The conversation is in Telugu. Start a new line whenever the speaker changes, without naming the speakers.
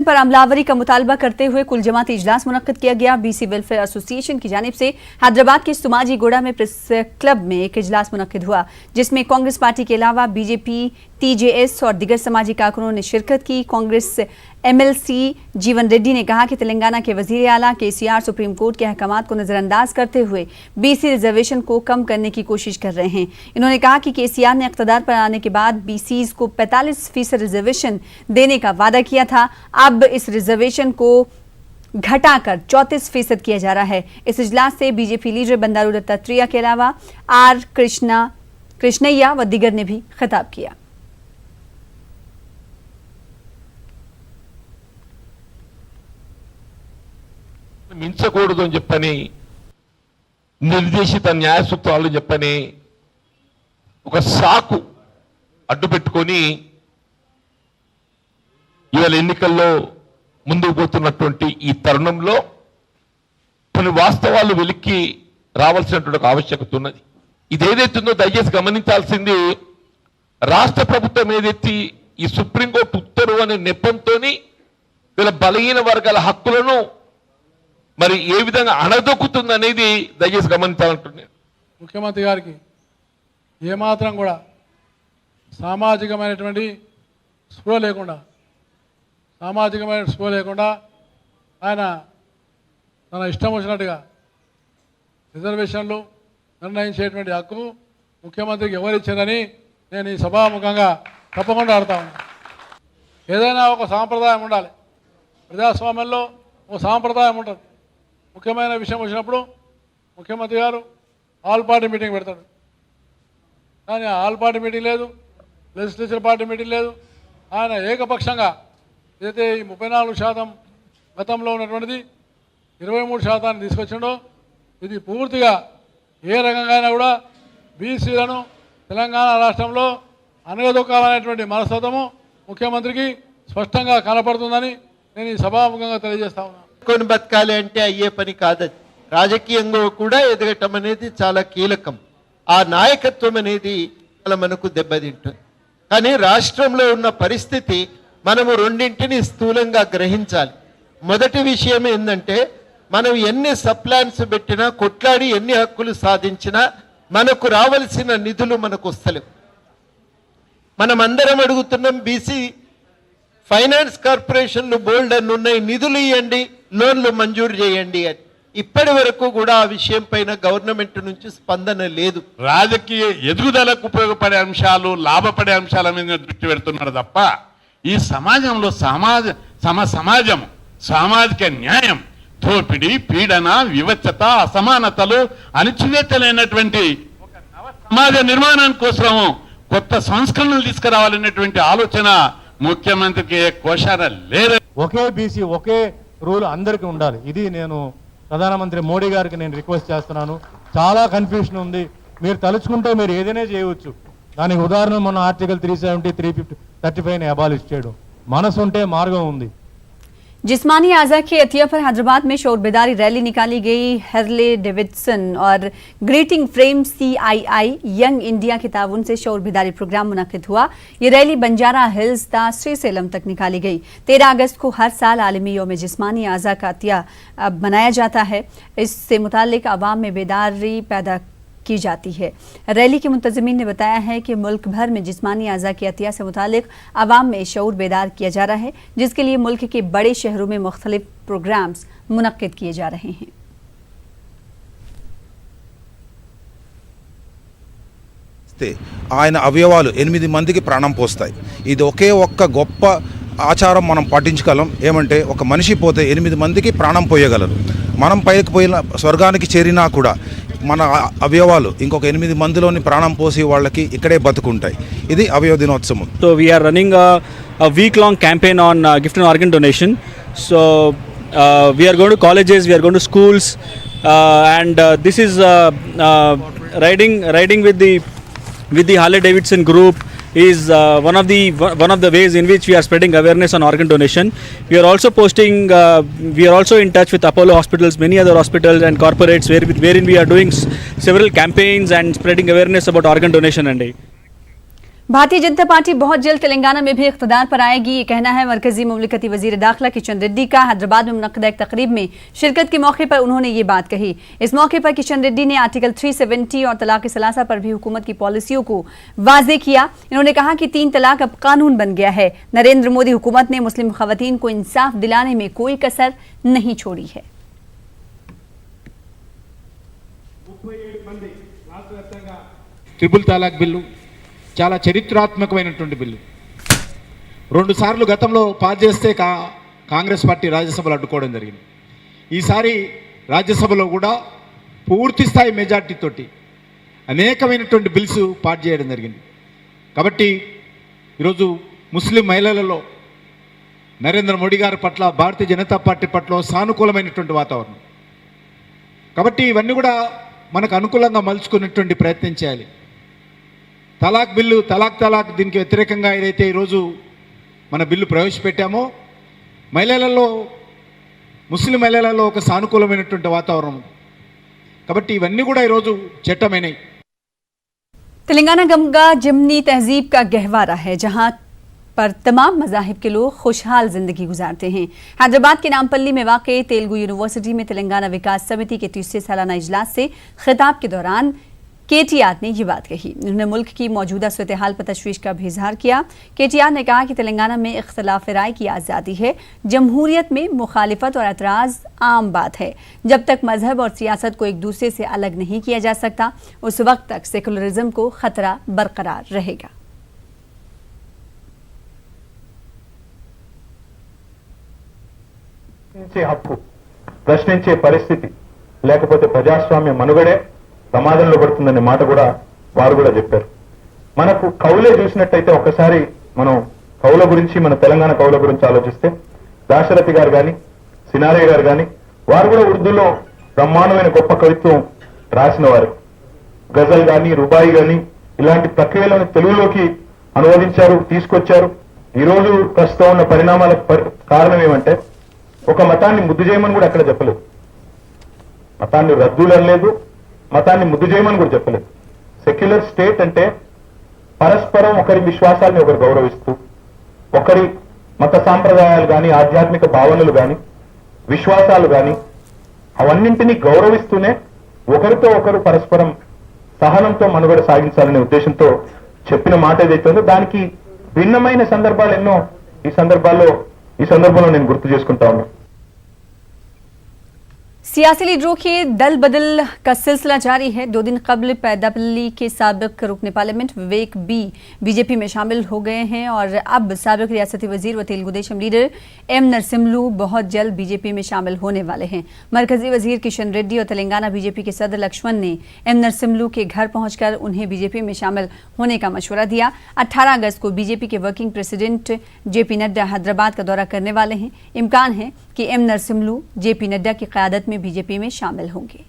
पर अमलावरी का मुतालबा करते हुए कुल जमाती इजलास मुनक्कद किया गया। बीसी वेलफेयर एसोसिएशन की जानिब से हैदराबाद के सुमाजी गोड़ा में प्रेस क्लब में एक इजलास मुनक्कद हुआ, जिसमें कांग्रेस पार्टी के अलावा बीजेपी, TJS और दीगर समाजी कारकुनों ने शिरकत की। कांग्रेस MLC जीवन रेड्डी ने कहा कि तेलंगाना के वजीर आला KCR सुप्रीम कोर्ट के अहकामात को नजरअंदाज करते हुए BC रिजर्वेशन को कम करने की कोशिश कर रहे हैं। इन्होंने कहा कि KCR ने इक़्तिदार पर आने के बाद BCs को 45% रिजर्वेशन देने का वादा किया था। अब इस रिजर्वेशन को घटाकर 34% किया जा रहा है। इस इजलास से बीजेपी लीडर बंडारू दत्तात्रेय के अलावा R कृष्णैया व दीगर ने भी खिताब किया।
మించకూడదు అని చెప్పని నిర్దేశిత న్యాయ సూత్రాలు చెప్పని ఒక సాకు అడ్డు పెట్టుకొని ఇవాళ ఎన్నికల్లో ముందుకు పోతున్నటువంటి ఈ తరుణంలో కొన్ని వాస్తవాలు వెలికి రావాల్సినటువంటి ఒక ఆవశ్యకత ఉన్నది. ఇదేదైతుందో దయచేసి గమనించాల్సింది, రాష్ట్ర ప్రభుత్వం ఏదైతే ఈ సుప్రీంకోర్టు ఉత్తర్వు అనే నెపంతోని వీళ్ళ బలహీన వర్గాల హక్కులను మరి ఏ విధంగా అణదొక్కుతుంది అనేది దయచేసి గమనించాలంటున్నాను.
ముఖ్యమంత్రి గారికి ఏమాత్రం కూడా సామాజికమైనటువంటి స్పృహ లేకుండా ఆయన తన ఇష్టం వచ్చినట్టుగా రిజర్వేషన్లు నిర్ణయించేటువంటి హక్కు ముఖ్యమంత్రికి ఎవరిచ్చారని నేను ఈ సభాముఖంగా తప్పకుండా అడుగుతా ఉన్నాను. ఏదైనా ఒక సాంప్రదాయం ఉండాలి, ప్రజాస్వామ్యంలో ఒక సాంప్రదాయం ఉంటుంది. ముఖ్యమైన విషయం వచ్చినప్పుడు ముఖ్యమంత్రి గారు ఆల్ పార్టీ మీటింగ్ పెడతాడు, కానీ ఆల్ పార్టీ మీటింగ్ లేదు, లెజిస్లేచర్ పార్టీ మీటింగ్ లేదు. ఆయన ఏకపక్షంగా ఏదైతే ఈ 34% గతంలో ఉన్నటువంటిది 23% తీసుకొచ్చిండో, ఇది పూర్తిగా ఏ రకంగా కూడా బీసీలను తెలంగాణ రాష్ట్రంలో అనగదొక్కాలనేటువంటి మనస్తత్వము ముఖ్యమంత్రికి స్పష్టంగా కనపడుతుందని నేను ఈ సభాముఖంగా తెలియజేస్తా ఉన్నాను.
కొని బతకాలి అంటే అయ్యే పని కాదు. రాజకీయంగా కూడా ఎదగటం అనేది చాలా కీలకం. ఆ నాయకత్వం అనేది మనకు దెబ్బతింటుంది. కానీ రాష్ట్రంలో ఉన్న పరిస్థితి మనము రెండింటిని స్థూలంగా గ్రహించాలి. మొదటి విషయం ఏంటంటే, మనం ఎన్ని సప్లాన్స్ పెట్టినా, కొట్లాడి ఎన్ని హక్కులు సాధించినా మనకు రావాల్సిన నిధులు మనకు వస్తలేవు. మనం అందరం అడుగుతున్నాం, బీసీ ఫైనాన్స్ కార్పొరేషన్లు బోల్డ్ అని ఉన్నాయి, నిధులు ఇవ్వండి, లోన్లు మంజూరు చేయండి అని. ఇప్పటి వరకు కూడా ఆ విషయం పైన గవర్నమెంట్ నుంచి స్పందన లేదు.
రాజకీయ ఎదుగుదలకు ఉపయోగపడే అంశాలు, లాభపడే అంశాల మీద దృష్టి పెడుతున్నారు తప్ప ఈ సమాజంలో సామాజిక న్యాయం, దోపిడీ, పీడన, వివచ్చత, అసమానతలు, అణచివేతలైనటువంటి ఒక నవ సమాజ నిర్మాణం కోసం కొత్త సంస్కరణలు తీసుకురావాలనేటువంటి ఆలోచన ముఖ్యమంత్రికి కోశాన లేదు.
ఒకే బీసీ ఒకే రూల్ అందరికీ ఉండాలి. ఇది నేను ప్రధానమంత్రి మోడీ గారికి నేను రిక్వెస్ట్ చేస్తున్నాను. చాలా కన్ఫ్యూషన్ ఉంది. మీరు తలుచుకుంటే మీరు ఏదైనా చేయవచ్చు. దానికి ఉదాహరణ మన ఆర్టికల్ 370, 350, 35 అబాలిష్ చేయడం. మనసు ఉంటే మార్గం ఉంది.
जिस्मानी आज़ा के अतिया पर हैदराबाद में शोर बेदारी रैली निकाली गई। हर्ले डेविडसन और greeting frame CII young India के ताउन से शोर बेदारी प्रोग्राम मुनक़िद हुआ। ये रैली बंजारा हिल्स ता श्रीसेलम तक निकाली गई। 13 अगस्त को हर साल आलमी यौम जिस्मानी आज़ा का अतिया मनाया जाता है। इससे मुतालिक आवाम में बेदारी पैदा की जाती है। रैली के मुंतज़मीन ने बताया है कि मुल्क भर में जिस्मानी आज़ा की अतिया से मुतालिक आवाम में शऊर बेदार किया जा रहा है, जिसके लिए मुल्क के बड़े शहरों में मुख्तलिफ प्रोग्राम्स मुनक्किद किए जा रहे हैं।
ఆయన అవయవాలు 8 మందికి ప్రాణం పోస్తాయి. ఇది ఒకే ఒక్క గొప్ప ఆచారం మనం పాటించగలం. ఏమంటే, ఒక మనిషి పోతే 8 మందికి ప్రాణం పోయగలరు. మనం పైకి పోయిన స్వర్గానికి చేరినా కూడా మన అవయవాలు ఇంకొక 8 మందిలోని ప్రాణం పోసి వాళ్ళకి ఇక్కడే బతుకుంటాయి. ఇది అవయవ దినోత్సవం.
So we're running week long campaign on gift and organ donation. So we're going to colleges, we're going to schools, and this is riding with the Harley Davidson group is one of the ways in which we are spreading awareness on organ donation. We are also we are also in touch with Apollo hospitals, many other hospitals and corporates wherein we are doing several campaigns and spreading awareness about organ donation. And
Bharatiya Janata party बहुत जल्द तेलंगाना में भी इख्तिदार पर आएगी, ये कहना है मरकजी मुमलिकती वजीर दाखिला किशन रेड्डी का। हैदराबाद में मुनक्कद एक तकरीब में शिरकत के मौके पर उन्होंने ये बात कही। इस मौके पर किशन रेड्डी ने आर्टिकल 370 और तलाक सलासा पर भी हुकूमत की पॉलिसियों को वाजे किया। इन्होंने कहा कि 3 तलाक अब कानून बन गया है। नरेंद्र मोदी हुकूमत ने मुस्लिम खवातीन को इंसाफ दिलाने में कोई कसर नहीं छोड़ी है।
ట్రిపుల్ తలాక్ బిల్లు చాలా చరిత్రాత్మకమైనటువంటి బిల్లు. 2 సార్లు గతంలో పాస్ చేస్తే కాంగ్రెస్ పార్టీ రాజ్యసభలో అడ్డుకోవడం జరిగింది. ఈసారి రాజ్యసభలో కూడా పూర్తి స్థాయి మెజార్టీతోటి అనేకమైనటువంటి బిల్స్ పాస్ చేయడం జరిగింది. కాబట్టి ఈరోజు ముస్లిం మహిళలలో నరేంద్ర మోడీ గారి పట్ల, భారతీయ జనతా పార్టీ పట్ల సానుకూలమైనటువంటి వాతావరణం. కాబట్టి ఇవన్నీ కూడా మనకు అనుకూలంగా మలుచుకునేటువంటి ప్రయత్నం చేయాలి. తలాక్ బిల్లు, తలాక్ దీనికి వ్యతిరేకంగా ఏదైతే ఈరోజు మన బిల్లు ప్రవేశపెట్టామో, ముస్లిం మహిళలలో ఒక సానుకూలమైనటువంటి వాతావరణం. కాబట్టి ఇవన్నీ కూడా ఈరోజు చట్టమైనవి.
तेलंगाना गंगा जमनी तहजीब का गहवारा है, जहां पर तमाम मज़ाहिब के लोग खुशहाल जिंदगी गुजारते हैं। हैदराबाद के नामपल्ली में वाक़ तेलुगु यूनिवर्सिटी में तेलंगाना विकास समिति के 30वें सालाना इजलास से खिताब के दौरान KTR ने ये बात कही। उन्होंने मुल्क की मौजूदा सूरत हाल पर तशवीश का भी इजहार किया। KTR ने कहा कि तेलंगाना में इख्तिलाफ राय की आज़ादी है, जमहूरियत में मुखालिफत और एतराज़ आम बात है। जब तक मजहब और सियासत को एक दूसरे से अलग नहीं किया जा सकता, उस वक्त तक सेकुलरिज्म को खतरा बरकरार रहेगा।
హక్కు, ప్రశ్నించే పరిస్థితి లేకపోతే ప్రజాస్వామ్య మనుగడే ప్రమాదంలో పడుతుందనే మాట కూడా వారు కూడా చెప్పారు. మనకు కవులే చూసినట్టయితే ఒకసారి మనం కవుల గురించి, మన తెలంగాణ కవుల గురించి ఆలోచిస్తే దాశరథి గారు కానీ, సినారయ్య గారు కానీ, వారు కూడా ఉర్దూలో బ్రహ్మాండమైన గొప్ప కవిత్వం రాసిన వారు. గజల్ కానీ, రుబాయి కానీ ఇలాంటి ప్రక్రియలను తెలుగులోకి అనువదించారు, తీసుకొచ్చారు. ఈరోజు ప్రస్తుతం ఉన్న పరిణామాల కారణం ఏమంటే, ఒక మతాన్ని ముద్దు చేయమని కూడా అక్కడ చెప్పలేదు, మతాన్ని రద్దులు అనలేదు, మతాన్ని ముద్దు చేయమని కూడా చెప్పలేదు. సెక్యులర్ స్టేట్ అంటే పరస్పరం ఒకరి విశ్వాసాన్ని ఒకరు గౌరవిస్తూ, ఒకరి మత సాంప్రదాయాలు కానీ, ఆధ్యాత్మిక భావనలు కానీ, విశ్వాసాలు కానీ అవన్నింటినీ గౌరవిస్తూనే ఒకరితో ఒకరు పరస్పరం సహనంతో మనుగడ సాగించాలనే ఉద్దేశంతో చెప్పిన మాట ఏదైతే ఉందో దానికి భిన్నమైన సందర్భాలు ఎన్నో ఈ సందర్భంలో నేను గుర్తు చేసుకుంటా ఉన్నాను.
सियासी लीडरों के दल बदल का सिलसिला जारी है। 2 दिन कबल पैदापल्ली के साबिक रुकन पार्लियामेंट विवेक बी बीजेपी में शामिल हो गए हैं और अब साबिक रियासती वजीर व तेलुगु देशम लीडर एम नरसिम्हलू बहुत जल्द बीजेपी में शामिल होने वाले हैं। मरकजी वजीर किशन रेड्डी और तेलंगाना बीजेपी के सदर लक्ष्मण ने एम नरसिम्हलू के घर पहुंचकर उन्हें बीजेपी में शामिल होने का मशवरा दिया। 18 अगस्त को बीजेपी के working president JP Nadda Hyderabad का दौरा करने वाले हैं। इम्कान है कि एम नरसिम्हलू JP नड्डा की क़यादत में बीजेपी में शामिल होंगे।